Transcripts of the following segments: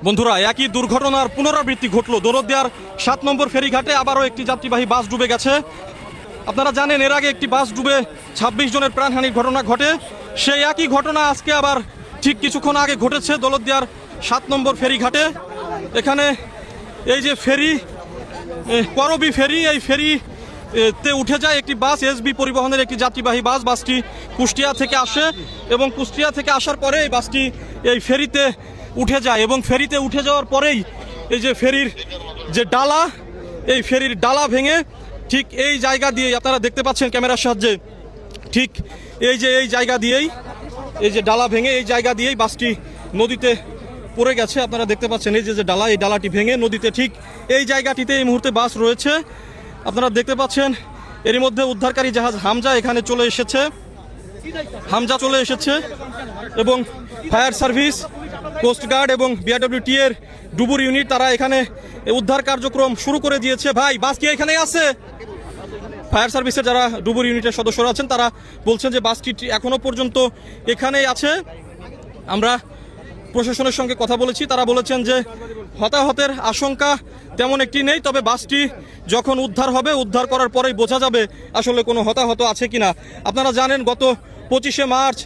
বন্ধুরা, একই দুর্ঘটনার পুনরাবৃত্তি ঘটল। দৌলতদিয়ার 7 নম্বর ফেরিঘাটে আবারও একটি যাত্রীবাহী বাস ডুবে গেছে। আপনারা জানেন এর আগে একটি বাস ডুবে 26 জনের প্রাণহানির ঘটনা ঘটে। সেই একই ঘটনা আজকে আবার ঠিক কিছুক্ষণ আগে ঘটেছে দৌলতদিয়ার 7 নম্বর ফেরিঘাটে। এখানে এই যে ফেরি, করবি ফেরি, এই ফেরিতে উঠে যায় একটি বাস, এসবি পরিবহনের একটি যাত্রীবাহী বাস। বাসটি কুষ্টিয়া থেকে আসে এবং কুষ্টিয়া থেকে আসার পরে এই বাসটি এই ফেরিতে উঠে যায় এবং ফেরিতে উঠে যাওয়ার পরেই এই যে ফেরির যে ডালা, এই ফেরির ডালা ভেঙে ঠিক এই জায়গা দিয়েই আপনারা দেখতে পাচ্ছেন ক্যামেরার সাহায্যে, ঠিক এই জায়গা দিয়েই এই যে ডালা ভেঙে এই জায়গা দিয়েই বাসটি নদীতে পড়ে গেছে। আপনারা দেখতে পাচ্ছেন এই যে ডালা, এই ডালাটি ভেঙে নদীতে ঠিক এই জায়গাটিতে এই মুহূর্তে বাস রয়েছে। আপনারা দেখতে পাচ্ছেন এরই মধ্যে উদ্ধারকারী জাহাজ হামজা এখানে চলে এসেছে, এবং ফায়ার সার্ভিস, কোস্টগার্ড এবং বিআরডব্লিউটি এর ডুবুর ইউনিট তারা এখানে উদ্ধার কার্যক্রম শুরু করে দিয়েছে। ভাই, বাস কি এখানে আছে? ফায়ার সার্ভিসের যারা ডুবুর ইউনিটের সদস্যরা আছেন তারা বলছেন যে বাসটি এখনো পর্যন্ত এখানেই আছে। আমরা প্রশাসনের সঙ্গে কথা বলেছি, তারা বলেছেন যে হতাহতের আশঙ্কা তেমন একটি নেই, তবে বাসটি যখন উদ্ধার হবে, উদ্ধার করার পরেই বোঝা যাবে আসলে কোনো হতাহত আছে কিনা। আপনারা জানেন গত 25শে মার্চ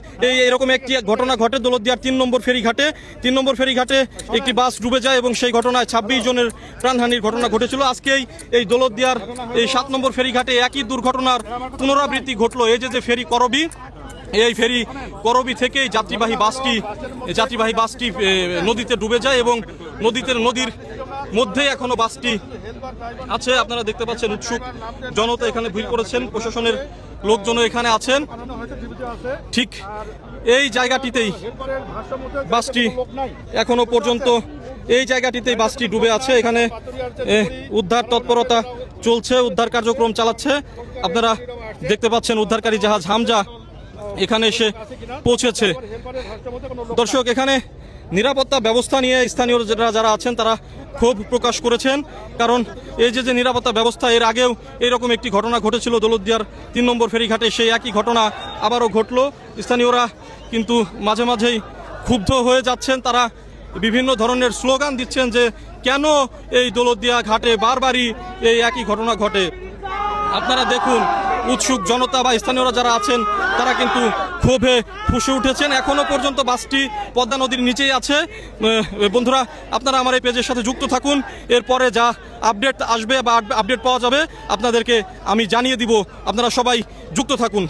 এরকম একটি ঘটনা ঘটে দৌলতদিয়ার 3 নম্বর ফেরিঘাটে। 3 নম্বর ফেরিঘাটে একটি বাস ডুবে যায় এবং সেই ঘটনায় 26 জনের প্রাণহানির ঘটনা ঘটেছিল। আজকেই এই দৌলতদিয়ার এই 7 নম্বর ফেরিঘাটে একই দুর্ঘটনার পুনরাবৃত্তি ঘটলো। এই যে ফেরি করবি, এই ফেরি করবি থেকেই যাত্রীবাহী বাসটি নদীতে ডুবে যায় এবং নদীর মধ্যে এখনো বাসটি আছে। আপনারা দেখতে পাচ্ছেন উৎসুক জনতা এখানে ভিড় করেছেন, প্রশাসনের লোকজনও এখানে আছেন। ঠিক এই জায়গাটিতেই বাসটি এখনো পর্যন্ত বাসটি ডুবে আছে। এখানে উদ্ধার তৎপরতা চলছে, উদ্ধার কার্যক্রম চালাচ্ছে। আপনারা দেখতে পাচ্ছেন উদ্ধারকারী জাহাজ হামজা এখানে এসে পৌঁছেছে। দর্শক, এখানে নিরাপত্তা ব্যবস্থা নিয়ে স্থানীয় যারা আছেন তারা ক্ষোভ প্রকাশ করেছেন, কারণ এই যে নিরাপত্তা ব্যবস্থা, এর আগেও এরকম একটি ঘটনা ঘটেছিল দৌলতদিয়ার 3 নম্বর ফেরিঘাটে, সেই একই ঘটনা আবারও ঘটলো। স্থানীয়রা কিন্তু মাঝে মাঝেই ক্ষুব্ধ হয়ে যাচ্ছেন, তারা বিভিন্ন ধরনের স্লোগান দিচ্ছেন যে কেন এই দৌলতদিয়া ঘাটে বারবারই এই একই ঘটনা ঘটে। আপনারা দেখুন উৎসুক জনতা বা স্থানীয়রা যারা আছেন তারা কিন্তু ক্ষোভে ফুঁসে উঠেছেন। এখনো পর্যন্ত বাসটি পদ্মা নদীর নিচেই আছে। বন্ধুরা, আপনারা আমার এই পেজের সাথে যুক্ত থাকুন, এরপরে যা আপডেট আসবে বা আপডেট পাওয়া যাবে আপনাদেরকে আমি জানিয়ে দিব। আপনারা সবাই যুক্ত থাকুন।